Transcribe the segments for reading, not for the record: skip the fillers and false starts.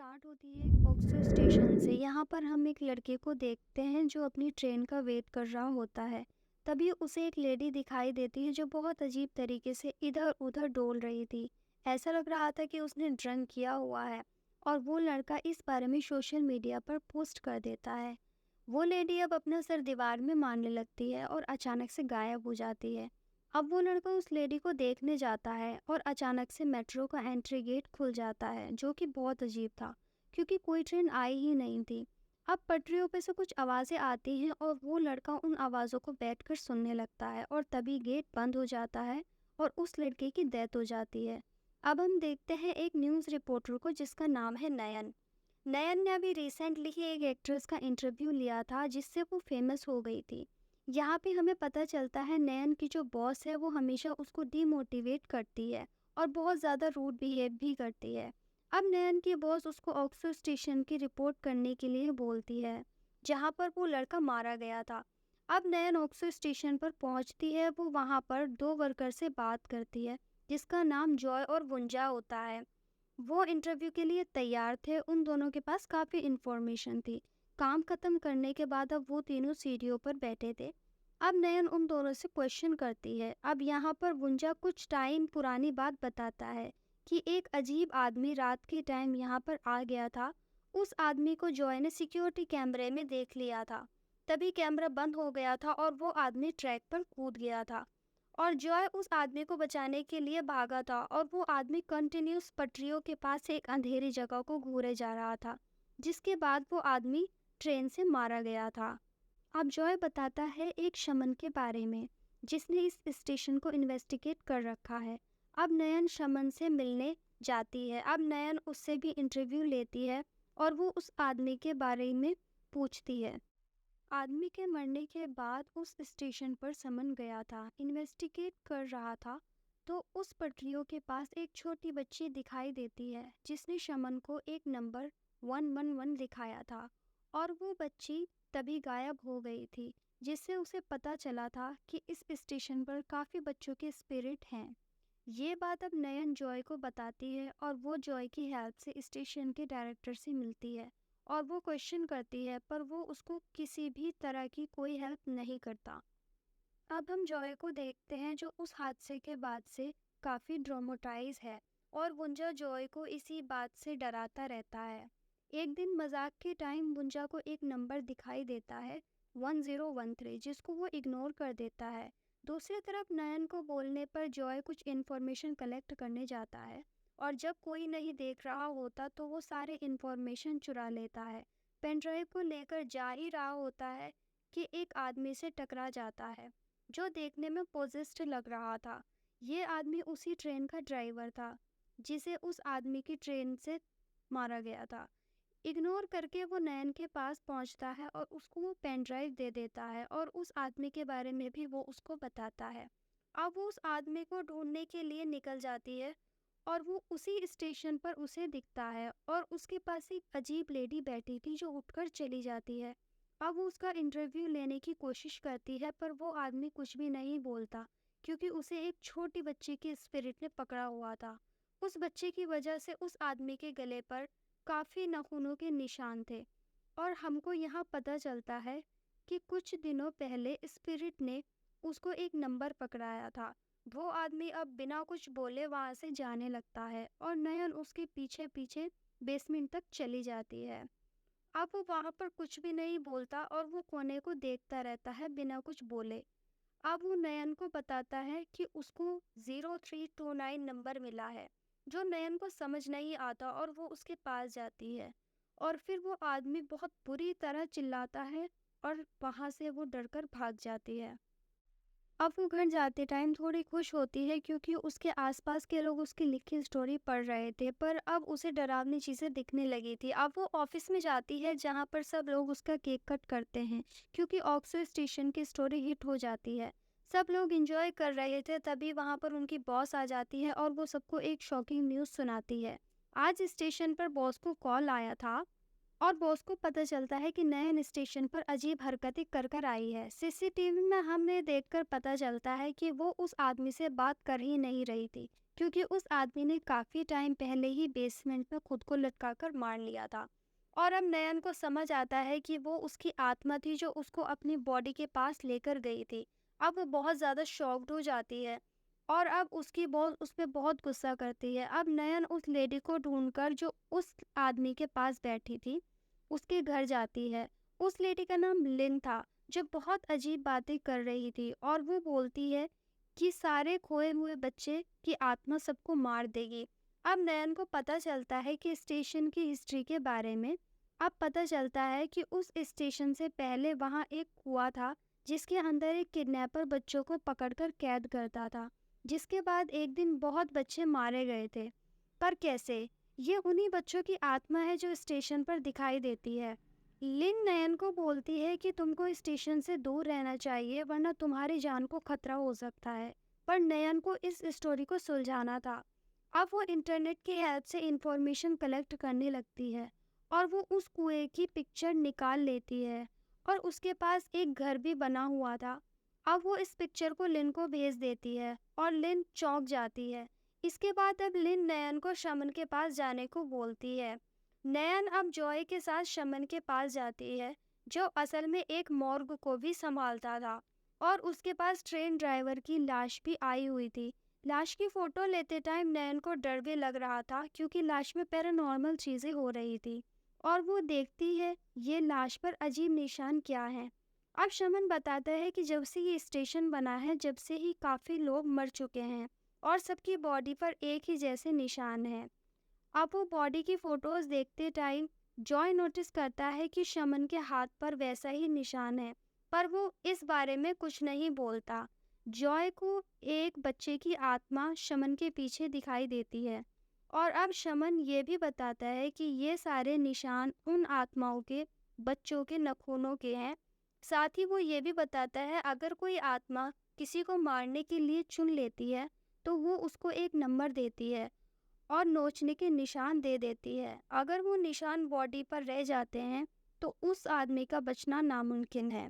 Start होती है एक ऑक्सफोर्ड स्टेशन से। यहाँ पर हम एक लड़के को देखते हैं जो अपनी ट्रेन का वेट कर रहा होता है। तभी उसे एक लेडी दिखाई देती है जो बहुत अजीब तरीके से इधर उधर डोल रही थी। ऐसा लग रहा था कि उसने ड्रंक किया हुआ है और वो लड़का इस बारे में सोशल मीडिया पर पोस्ट कर देता है। वो लेडी अब अपना सर दीवार में मारने लगती है और अचानक से गायब हो जाती है। अब वो लड़का उस लेडी को देखने जाता है और अचानक से मेट्रो का एंट्री गेट खुल जाता है, जो कि बहुत अजीब था क्योंकि कोई ट्रेन आई ही नहीं थी। अब पटरियों पे से कुछ आवाज़ें आती हैं और वो लड़का उन आवाज़ों को बैठकर सुनने लगता है और तभी गेट बंद हो जाता है और उस लड़के की डेथ हो जाती है। अब हम देखते हैं एक न्यूज़ रिपोर्टर को जिसका नाम है नयन। नयन ने अभी रिसेंटली ही एक एक्ट्रेस का इंटरव्यू लिया था जिससे वो फेमस हो गई थी। यहाँ पे हमें पता चलता है नयन की जो बॉस है वो हमेशा उसको डीमोटिवेट करती है और बहुत ज़्यादा रूड बिहेव भी करती है। अब नयन की बॉस उसको ऑक्सफोर्ड स्टेशन की रिपोर्ट करने के लिए बोलती है जहाँ पर वो लड़का मारा गया था। अब नयन ऑक्सफोर्ड स्टेशन पर पहुँचती है। वो वहाँ पर दो वर्कर से बात करती है जिसका नाम जॉय और वुंजा होता है। वो इंटरव्यू के लिए तैयार थे, उन दोनों के पास काफ़ी इन्फॉर्मेशन थी। काम खत्म करने के बाद अब वो तीनों सीढ़ियों पर बैठे थे। अब नयन उन दोनों से क्वेश्चन करती है। अब यहाँ पर गुंजा कुछ टाइम पुरानी बात बताता है कि एक अजीब आदमी रात के टाइम यहाँ पर आ गया था। उस आदमी को जॉय ने सिक्योरिटी कैमरे में देख लिया था। तभी कैमरा बंद हो गया था और वो आदमी ट्रैक पर कूद गया था और जॉय उस आदमी को बचाने के लिए भागा था और वो आदमी कंटिन्यूस पटरियों के पास एक अंधेरी जगह को घूरे जा रहा था, जिसके बाद वो आदमी ट्रेन से मारा गया था। अब जॉय बताता है एक शमन के बारे में जिसने इस स्टेशन को इन्वेस्टिगेट कर रखा है। अब नयन शमन से मिलने जाती है। अब नयन उससे भी इंटरव्यू लेती है और वो उस आदमी के बारे में पूछती है। आदमी के मरने के बाद उस स्टेशन पर समन गया था, इन्वेस्टिगेट कर रहा था, तो उस पटरियों के पास एक छोटी बच्ची दिखाई देती है जिसने शमन को एक नंबर 111 दिखाया था और वो बच्ची तभी गायब हो गई थी, जिससे उसे पता चला था कि इस स्टेशन पर काफ़ी बच्चों के स्पिरिट हैं। ये बात अब नयन जॉय को बताती है और वो जॉय की हेल्प से स्टेशन के डायरेक्टर से मिलती है और वो क्वेश्चन करती है पर वो उसको किसी भी तरह की कोई हेल्प नहीं करता। अब हम जॉय को देखते हैं जो उस हादसे के बाद से काफ़ी ट्रॉमेटाइज है और वुंजा जॉय को इसी बात से डराता रहता है। एक दिन मजाक के टाइम वुंजा को एक नंबर दिखाई देता है 1013, जिसको वो इग्नोर कर देता है। दूसरी तरफ नयन को बोलने पर जॉय कुछ इन्फॉर्मेशन कलेक्ट करने जाता है और जब कोई नहीं देख रहा होता तो वो सारे इन्फॉर्मेशन चुरा लेता है। पेन ड्राइव को लेकर जा ही रहा होता है कि एक आदमी से टकरा जाता है जो देखने में पोजेस्ड लग रहा था। ये आदमी उसी ट्रेन का ड्राइवर था जिसे उस आदमी की ट्रेन से मारा गया था। इग्नोर करके वो नयन के पास पहुंचता है और उसको वो पेन ड्राइव दे देता है और उस आदमी के बारे में भी वो उसको बताता है। अब वो उस आदमी को ढूंढने के लिए निकल जाती है और वो उसी स्टेशन पर उसे दिखता है और उसके पास एक अजीब लेडी बैठी थी जो उठकर चली जाती है। अब वो उसका इंटरव्यू लेने की कोशिश करती है पर वो आदमी कुछ भी नहीं बोलता क्योंकि उसे एक छोटी बच्ची के स्पिरिट ने पकड़ा हुआ था। उस बच्चे की वजह से उस आदमी के गले पर काफ़ी नाखूनों के निशान थे और हमको यहाँ पता चलता है कि कुछ दिनों पहले स्पिरिट ने उसको एक नंबर पकड़ाया था। वो आदमी अब बिना कुछ बोले वहाँ से जाने लगता है और नयन उसके पीछे पीछे बेसमेंट तक चली जाती है। अब वो वहाँ पर कुछ भी नहीं बोलता और वो कोने को देखता रहता है बिना कुछ बोले। अब वो नयन को बताता है कि उसको 0329 नंबर मिला है, जो नयन को समझ नहीं आता और वो उसके पास जाती है और फिर वो आदमी बहुत बुरी तरह चिल्लाता है और वहाँ से वो डरकर भाग जाती है। अब वो घर जाते टाइम थोड़ी खुश होती है क्योंकि उसके आसपास के लोग उसकी लिखी स्टोरी पढ़ रहे थे, पर अब उसे डरावनी चीज़ें दिखने लगी थी। अब वो ऑफिस में जाती है जहाँ पर सब लोग उसका केक कट करते हैं क्योंकि ऑक्सफोर्ड स्टेशन की स्टोरी हिट हो जाती है। सब लोग एंजॉय कर रहे थे तभी वहाँ पर उनकी बॉस आ जाती है और वो सबको एक शॉकिंग न्यूज़ सुनाती है। आज स्टेशन पर बॉस को कॉल आया था और बॉस को पता चलता है कि नयन स्टेशन पर अजीब हरकतें कर कर आई है। सीसीटीवी में हमने देखकर पता चलता है कि वो उस आदमी से बात कर ही नहीं रही थी क्योंकि उस आदमी ने काफ़ी टाइम पहले ही बेसमेंट में खुद को लटका कर मार लिया था। और अब नयन को समझ आता है कि वो उसकी आत्मा थी जो उसको अपनी बॉडी के पास लेकर गई थी। अब वो बहुत ज़्यादा शॉक्ड हो जाती है और अब उसकी बहुत उस पे बहुत गुस्सा करती है। अब नयन उस लेडी को ढूंढकर जो उस आदमी के पास बैठी थी उसके घर जाती है। उस लेडी का नाम लिन था, जो बहुत अजीब बातें कर रही थी और वो बोलती है कि सारे खोए हुए बच्चे की आत्मा सबको मार देगी। अब नयन को पता चलता है कि स्टेशन की हिस्ट्री के बारे में। अब पता चलता है कि उस स्टेशन से पहले वहाँ एक कुआं था जिसके अंदर एक किडनैपर बच्चों को पकड़कर कैद करता था, जिसके बाद एक दिन बहुत बच्चे मारे गए थे। पर कैसे? ये उन्हीं बच्चों की आत्मा है जो स्टेशन पर दिखाई देती है। लिन नयन को बोलती है कि तुमको स्टेशन से दूर रहना चाहिए वरना तुम्हारी जान को खतरा हो सकता है। पर नयन को इस स्टोरी को सुलझाना था। अब वो इंटरनेट की हेल्प से इंफॉर्मेशन कलेक्ट करने लगती है और वो उस कुएं की पिक्चर निकाल लेती है और उसके पास एक घर भी बना हुआ था। अब वो इस पिक्चर को लिन को भेज देती है और लिन चौंक जाती है। इसके बाद अब लिन नयन को शमन के पास जाने को बोलती है। नयन अब जॉय के साथ शमन के पास जाती है, जो असल में एक मॉर्ग को भी संभालता था और उसके पास ट्रेन ड्राइवर की लाश भी आई हुई थी। लाश की फोटो लेते टाइम नयन को डर भी लग रहा था क्योंकि लाश में पैरानॉर्मल चीजें हो रही थी और वो देखती है ये लाश पर अजीब निशान क्या है। अब शमन बताता है कि जब से ये स्टेशन बना है जब से ही काफी लोग मर चुके हैं और सबकी बॉडी पर एक ही जैसे निशान हैं। अब वो बॉडी की फोटोज देखते टाइम जॉय नोटिस करता है कि शमन के हाथ पर वैसा ही निशान है, पर वो इस बारे में कुछ नहीं बोलता। जॉय को एक बच्चे की आत्मा शमन के पीछे दिखाई देती है और अब शमन ये भी बताता है कि ये सारे निशान उन आत्माओं के बच्चों के नखूनों के हैं। साथ ही वो ये भी बताता है अगर कोई आत्मा किसी को मारने के लिए चुन लेती है तो वो उसको एक नंबर देती है और नोचने के निशान दे देती है। अगर वो निशान बॉडी पर रह जाते हैं तो उस आदमी का बचना नामुमकिन है।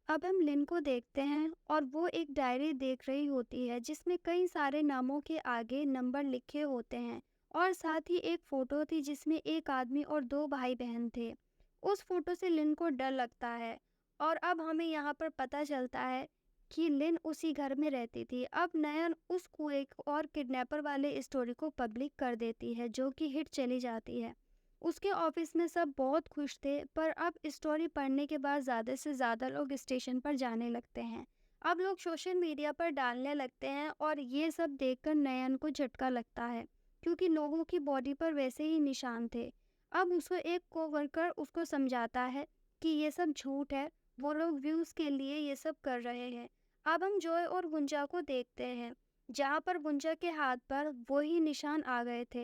अब हम लिन को देखते हैं और वो एक डायरी देख रही होती है जिसमें कई सारे नामों के आगे नंबर लिखे होते हैं और साथ ही एक फोटो थी जिसमें एक आदमी और दो भाई बहन थे। उस फोटो से लिन को डर लगता है और अब हमें यहाँ पर पता चलता है कि लिन उसी घर में रहती थी। अब नयन उस कुएं और किडनैपर वाले स्टोरी को पब्लिक कर देती है जो कि हिट चली जाती है। उसके ऑफिस में सब बहुत खुश थे, पर अब स्टोरी पढ़ने के बाद ज़्यादा से ज़्यादा लोग स्टेशन पर जाने लगते हैं। अब लोग सोशल मीडिया पर डालने लगते हैं और ये सब देखकर नयन को झटका लगता है क्योंकि लोगों की बॉडी पर वैसे ही निशान थे। अब उसको एक कोवर्कर उसको समझाता है कि ये सब झूठ है, वो लोग व्यूज़ के लिए ये सब कर रहे हैं। अब हम जॉय और गुंजा को देखते हैं जहाँ पर गुंजा के हाथ पर वही निशान आ गए थे,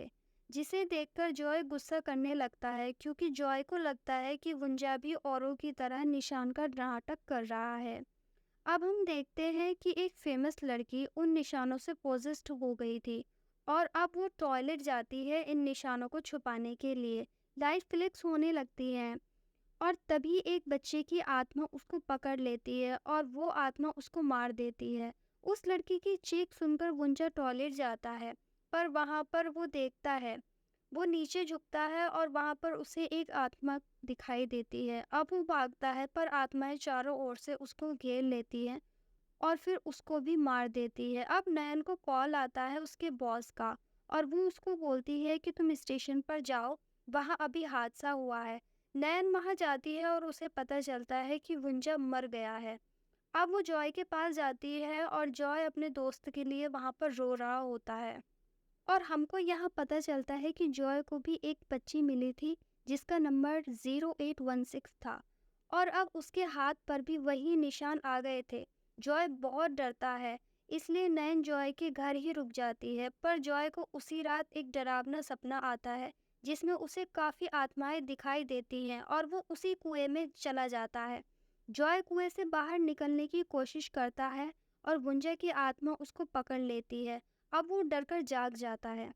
जिसे देखकर जॉय गुस्सा करने लगता है क्योंकि जॉय को लगता है कि गुंजा भी औरों की तरह निशान का नाटक कर रहा है। अब हम देखते हैं कि एक फेमस लड़की उन निशानों से पोजेस्ड हो गई थी और अब वो टॉयलेट जाती है इन निशानों को छुपाने के लिए। लाइट फ्लिक्स होने लगती है और तभी एक बच्चे की आत्मा उसको पकड़ लेती है और वो आत्मा उसको मार देती है। उस लड़की की चीख सुनकर गुंजा टॉयलेट जाता है, पर वहाँ पर वो देखता है, वो नीचे झुकता है और वहाँ पर उसे एक आत्मा दिखाई देती है। अब वो भागता है पर आत्माएं चारों ओर से उसको घेर लेती है और फिर उसको भी मार देती है। अब नयन को कॉल आता है उसके बॉस का और वो उसको बोलती है कि तुम स्टेशन पर जाओ, वहाँ अभी हादसा हुआ है। नयन वहाँ जाती है और उसे पता चलता है कि गुंजा मर गया है। अब वो जॉय के पास जाती है और जॉय अपने दोस्त के लिए वहाँ पर रो रहा होता है और हमको यहाँ पता चलता है कि जॉय को भी एक बच्ची मिली थी जिसका नंबर 0816 था और अब उसके हाथ पर भी वही निशान आ गए थे। जॉय बहुत डरता है, इसलिए नैन जॉय के घर ही रुक जाती है, पर जॉय को उसी रात एक डरावना सपना आता है जिसमें उसे काफ़ी आत्माएं दिखाई देती हैं और वो उसी कुएं में चला जाता है। जॉय कुएं से बाहर निकलने की कोशिश करता है और गुंजा की आत्मा उसको पकड़ लेती है। अब वो डरकर जाग जाता है।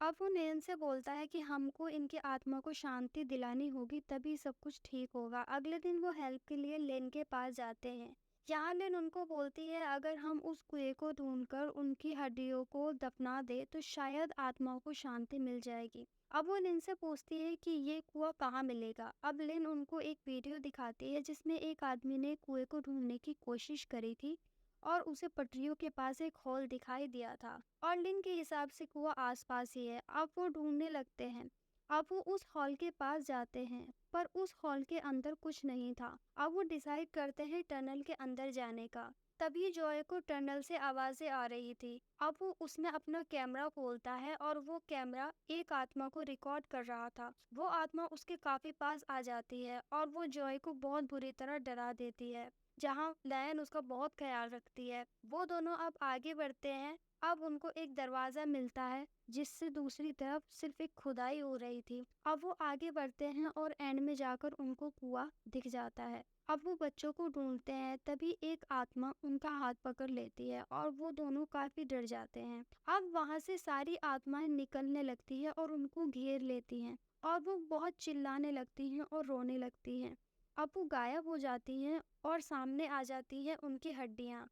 अब वो नयन से बोलता है कि हमको इनकी आत्मा को शांति दिलानी होगी तभी सब कुछ ठीक होगा। अगले दिन वो हेल्प के लिए लेन के पास जाते हैं। यहाँ लिन उनको बोलती है अगर हम उस कुएं को ढूंढकर उनकी हड्डियों को दफना दे तो शायद आत्माओं को शांति मिल जाएगी। अब वो लिन से पूछती है कि ये कुआं कहाँ मिलेगा। अब लिन उनको एक वीडियो दिखाती है जिसमें एक आदमी ने कुएं को ढूंढने की कोशिश करी थी और उसे पटरियों के पास एक हॉल दिखाई दिया था और लिन के हिसाब से कुआं आसपास ही है। अब वो ढूंढने लगते हैं। अब वो उस हॉल के पास जाते हैं पर उस हॉल के अंदर कुछ नहीं था। अब वो डिसाइड करते हैं टनल के अंदर जाने का। तभी जॉय को टनल से आवाजें आ रही थी। अब वो उसमें अपना कैमरा खोलता है और वो कैमरा एक आत्मा को रिकॉर्ड कर रहा था। वो आत्मा उसके काफी पास आ जाती है और वो जॉय को बहुत बुरी तरह डरा देती है, जहाँ लयन उसका बहुत ख्याल रखती है। वो दोनों अब आगे बढ़ते हैं। अब उनको एक दरवाजा मिलता है जिससे दूसरी तरफ सिर्फ एक खुदाई हो रही थी। अब वो आगे बढ़ते हैं और एंड में जाकर उनको कुआं दिख जाता है। अब वो बच्चों को ढूंढते हैं, तभी एक आत्मा उनका हाथ पकड़ लेती है और वो दोनों काफी डर जाते हैं। अब वहां से सारी आत्माएं निकलने लगती है और उनको घेर लेती हैं और वो बहुत चिल्लाने लगती हैं और रोने लगती हैं। अब वो गायब हो जाती हैं और सामने आ जाती है उनकी हड्डियां।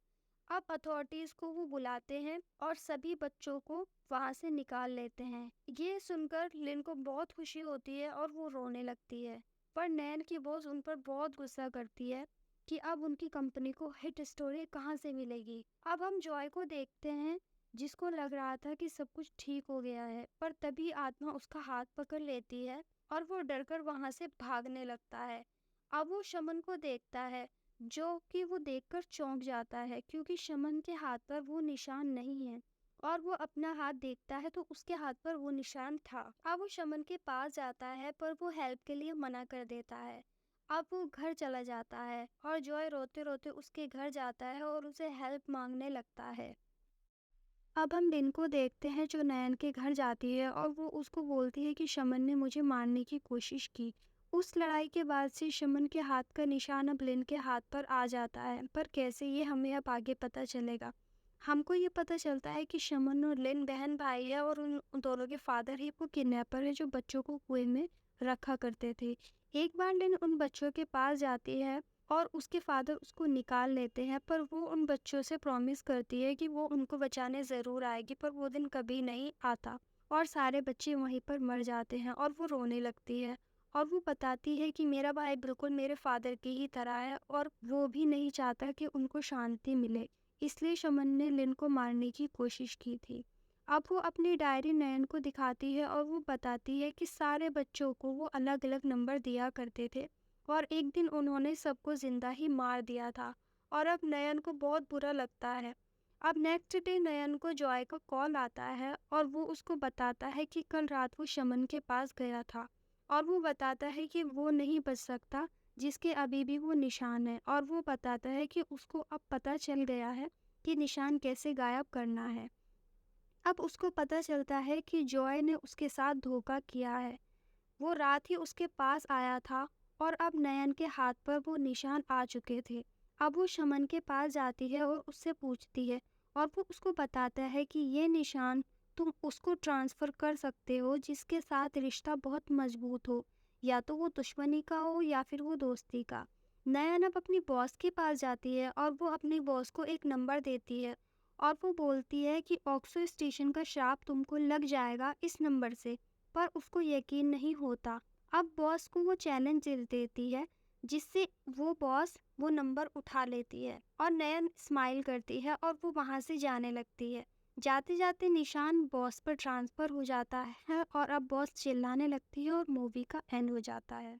अब अथॉरिटीज को वो बुलाते हैं और सभी बच्चों को वहां से निकाल लेते हैं। ये सुनकर लिन को बहुत खुशी होती है और वो रोने लगती है। पर नैन की बॉस उन पर बहुत गुस्सा करती है कि अब उनकी कंपनी को हिट स्टोरी कहाँ से मिलेगी। अब हम जॉय को देखते हैं जिसको लग रहा था कि सब कुछ ठीक हो गया है, पर तभी आत्मा उसका हाथ पकड़ लेती है और वो डरकर वहां से भागने लगता है। अब वो शमन को देखता है जो कि वो देखकर चौंक जाता है क्योंकि शमन के हाथ पर वो निशान नहीं है और वो अपना हाथ देखता है तो उसके हाथ पर वो निशान था। अब वो शमन के पास जाता है पर वो हेल्प के लिए मना कर देता है। अब वो घर चला जाता है और जॉय रोते रोते उसके घर जाता है और उसे हेल्प मांगने लगता है। अब हम लिन को देखते हैं जो नयन के घर जाती है और वो उसको बोलती है कि शमन ने मुझे मारने की कोशिश की। उस लड़ाई के बाद से शमन के हाथ का निशान अब लिन के हाथ पर आ जाता है, पर कैसे ये हमें अब आगे पता चलेगा। हमको ये पता चलता है कि शमन और लिन बहन भाई है और उन दोनों के फादर ही वो किडनैपर है जो बच्चों को कुएं में रखा करते थे। एक बार लिन उन बच्चों के पास जाती है और उसके फादर उसको निकाल लेते हैं, पर वो उन बच्चों से प्रॉमिस करती है कि वो उनको बचाने ज़रूर आएगी, पर वो दिन कभी नहीं आता और सारे बच्चे वहीं पर मर जाते हैं और वो रोने लगती है और वो बताती है कि मेरा भाई बिल्कुल मेरे फादर की ही तरह है और वो भी नहीं चाहता कि उनको शांति मिले, इसलिए शमन ने लिन को मारने की कोशिश की थी। अब वो अपनी डायरी नयन को दिखाती है और वो बताती है कि सारे बच्चों को वो अलग अलग नंबर दिया करते थे और एक दिन उन्होंने सबको जिंदा ही मार दिया था और अब नयन को बहुत बुरा लगता है। अब नेक्स्ट डे नयन को जॉय का कॉल आता है और वो उसको बताता है कि कल रात वो शमन के पास गया था और वो बताता है कि वो नहीं बच सकता जिसके अभी भी वो निशान है और वो बताता है कि उसको अब पता चल गया है कि निशान कैसे गायब करना है। अब उसको पता चलता है कि जॉय ने उसके साथ धोखा किया है। वो रात ही उसके पास आया था और अब नयन के हाथ पर वो निशान आ चुके थे। अब वो शमन के पास जाती है और उससे पूछती है और वो उसको बताता है कि ये निशान तुम उसको ट्रांसफ़र कर सकते हो जिसके साथ रिश्ता बहुत मजबूत हो, या तो वो दुश्मनी का हो या फिर वो दोस्ती का। नयन अब अपनी बॉस के पास जाती है और वो अपनी बॉस को एक नंबर देती है और वो बोलती है कि ऑक्सो स्टेशन का श्राप तुमको लग जाएगा इस नंबर से, पर उसको यकीन नहीं होता। अब बॉस को वो चैलेंज दे देती है जिससे वो बॉस वो नंबर उठा लेती है और नयन स्माइल करती है और वो वहां से जाने लगती है। जाते जाते निशान बॉस पर ट्रांसफर हो जाता है और अब बॉस चिल्लाने लगती है और मूवी का एंड हो जाता है।